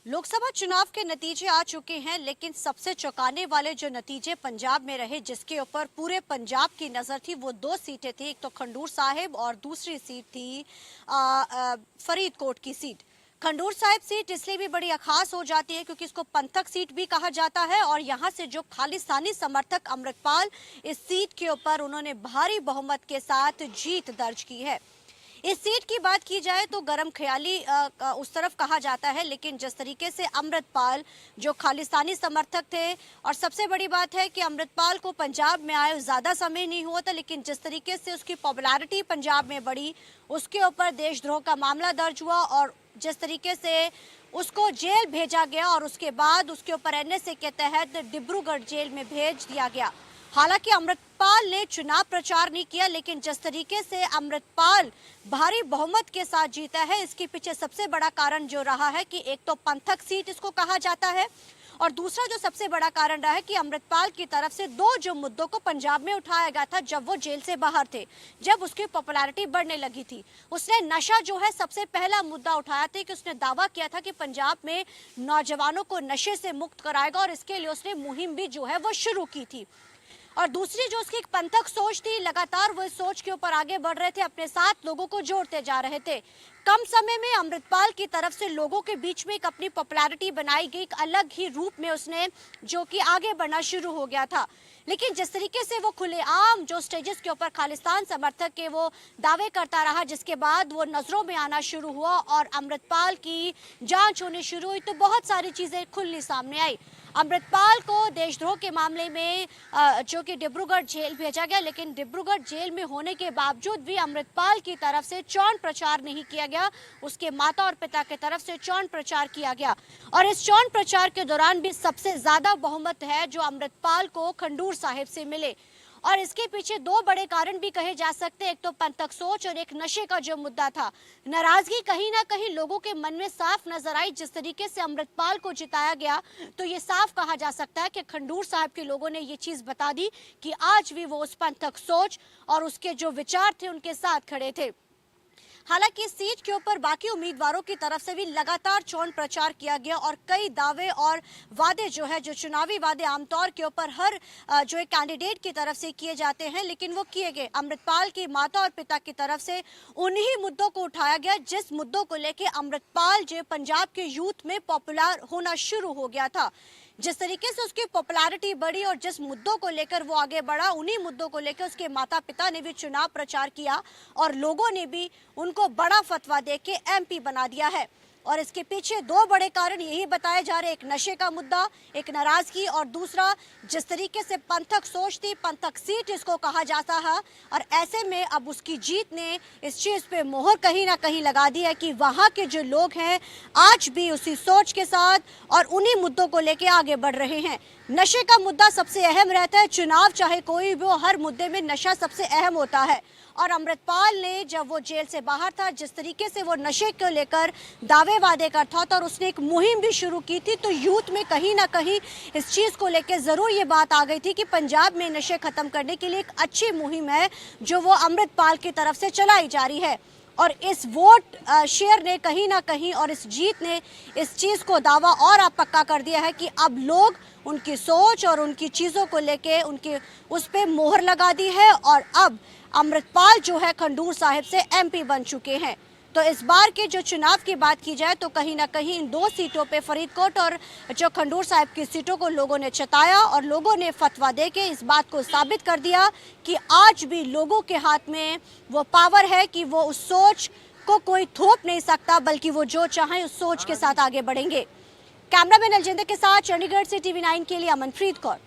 लोकसभा चुनाव के नतीजे आ चुके हैं, लेकिन सबसे चौंकाने वाले जो नतीजे पंजाब में रहे, जिसके ऊपर पूरे पंजाब की नजर थी, वो दो सीटें थी। एक तो खंडूर साहिब और दूसरी सीट थी फरीदकोट की सीट। खंडूर साहिब सीट इसलिए भी बड़ी खास हो जाती है क्योंकि इसको पंथक सीट भी कहा जाता है और यहाँ से जो खालिस्तानी समर्थक अमृतपाल इस सीट के ऊपर उन्होंने भारी बहुमत के साथ जीत दर्ज की है। इस सीट की बात की जाए तो गरम ख्याली उस तरफ कहा जाता है, लेकिन जिस तरीके से अमृतपाल जो खालिस्तानी समर्थक थे, और सबसे बड़ी बात है कि अमृतपाल को पंजाब में आए ज़्यादा समय नहीं हुआ था, लेकिन जिस तरीके से उसकी पॉपुलैरिटी पंजाब में बढ़ी, उसके ऊपर देशद्रोह का मामला दर्ज हुआ और जिस तरीके से उसको जेल भेजा गया और उसके बाद उसके ऊपर एनएसए के तहत डिब्रूगढ़ जेल में भेज दिया गया। हालांकि अमृतपाल ने चुनाव प्रचार नहीं किया, लेकिन जिस तरीके से अमृतपाल भारी बहुमत के साथ जीता है, इसके पीछे सबसे बड़ा कारण जो रहा है कि एक तो पंथक सीट इसको कहा जाता है और दूसरा जो सबसे बड़ा कारण रहा है कि अमृतपाल की तरफ से दो जो मुद्दों को पंजाब में उठाया गया था जब वो जेल से बाहर थे, जब उसकी पॉपुलैरिटी बढ़ने लगी थी। उसने नशा जो है सबसे पहला मुद्दा उठाया था कि उसने दावा किया था कि पंजाब में नौजवानों को नशे से मुक्त कराएगा और इसके लिए उसने मुहिम भी जो है वो शुरू की थी। और दूसरी जो उसकी एक पंथक सोच थी, लगातार वो इस सोच के ऊपर आगे बढ़ रहे थे, अपने साथ लोगों को जोड़ते जा रहे थे। कम समय में अमृतपाल की तरफ से लोगों के बीच में एक अपनी पॉपुलैरिटी बनाई गई, एक अलग ही रूप में उसने जो कि आगे बढ़ना शुरू हो गया था। लेकिन जिस तरीके से वो खुलेआम जो स्टेजेस के ऊपर खालिस्तान समर्थक के वो दावे करता रहा, जिसके बाद वो नजरों में आना शुरू हुआ और अमृतपाल की जांच होनी शुरू हुई, तो बहुत सारी चीजें खुलनी सामने आई। अमृतपाल को देशद्रोह के मामले में जो कि डिब्रूगढ़ जेल भेजा गया, लेकिन डिब्रूगढ़ जेल में होने के बावजूद भी अमृतपाल की तरफ से चौन प्रचार नहीं किया गया, उसके माता और पिता की तरफ से चौन प्रचार किया गया। और इस चौन प्रचार के दौरान भी सबसे ज्यादा बहुमत है जो अमृतपाल को खंडूर साहिब से मिले और इसके पीछे दो बड़े कारण भी कहे जा सकते हैं। एक तो पंथक सोच और एक नशे का जो मुद्दा था। नाराजगी कहीं ना कहीं लोगों के मन में साफ नजर आई। जिस तरीके से अमृतपाल को जिताया गया, तो ये साफ कहा जा सकता है कि खंडूर साहिब के लोगों ने ये चीज बता दी कि आज भी वो उस पंथक सोच और उसके जो विचार थे उनके साथ खड़े थे। हालांकि इस सीट के ऊपर बाकी उम्मीदवारों की तरफ से भी लगातार चौन प्रचार किया गया और कई दावे और वादे जो है, जो चुनावी वादे आमतौर के ऊपर हर जो एक कैंडिडेट की तरफ से किए जाते हैं, लेकिन वो किए गए। अमृतपाल की माता और पिता की तरफ से उन्हीं मुद्दों को उठाया गया जिस मुद्दों को लेके अमृतपाल जो पंजाब के यूथ में पॉपुलर होना शुरू हो गया था। जिस तरीके से उसकी पॉपुलैरिटी बढ़ी और जिस मुद्दों को लेकर वो आगे बढ़ा, उन्हीं मुद्दों को लेकर उसके माता पिता ने भी चुनाव प्रचार किया और लोगों ने भी उनको बड़ा फतवा देके एमपी बना दिया है। और इसके पीछे दो बड़े कारण यही बताए जा रहे, एक नशे का मुद्दा, एक नाराजगी, और दूसरा जिस तरीके से पंथक सोच थी, पंथक सीट इसको कहा जाता है। और ऐसे में अब उसकी जीत ने इस चीज पे मोहर कहीं ना कहीं लगा दी है कि वहां के जो लोग हैं आज भी उसी सोच के साथ और उन्हीं मुद्दों को लेके आगे बढ़ रहे हैं। नशे का मुद्दा सबसे अहम रहता है, चुनाव चाहे कोई भी हो, हर मुद्दे में नशा सबसे अहम होता है। और अमृतपाल ने जब वो जेल से बाहर था, जिस तरीके से वो नशे को लेकर दावे वादे करता था और उसने एक मुहिम भी शुरू की थी, तो यूथ में कहीं ना कहीं इस चीज को लेकर जरूर ये बात आ गई थी कि पंजाब में नशे खत्म करने के लिए एक अच्छी मुहिम है जो वो अमृतपाल की तरफ से चलाई जा रही है। और इस वोट शेयर ने कहीं ना कहीं और इस जीत ने इस चीज को दावा और अब पक्का कर दिया है कि अब लोग उनकी सोच और उनकी चीजों को लेके उनके उस पे मोहर लगा दी है और अब अमृतपाल जो है खंडूर साहिब से एमपी बन चुके हैं। तो इस बार के जो चुनाव की बात की जाए तो कहीं ना कहीं इन दो सीटों पे, फरीदकोट और जो खंडूर साहिब की सीटों को लोगों ने चताया और लोगों ने फतवा देके इस बात को साबित कर दिया कि आज भी लोगों के हाथ में वो पावर है कि वो उस सोच को कोई थोप नहीं सकता, बल्कि वो जो चाहे उस सोच के साथ आगे बढ़ेंगे। कैमरामैन अलजिंदर के साथ चंडीगढ़ से TV9 के लिए अमनप्रीत कौर।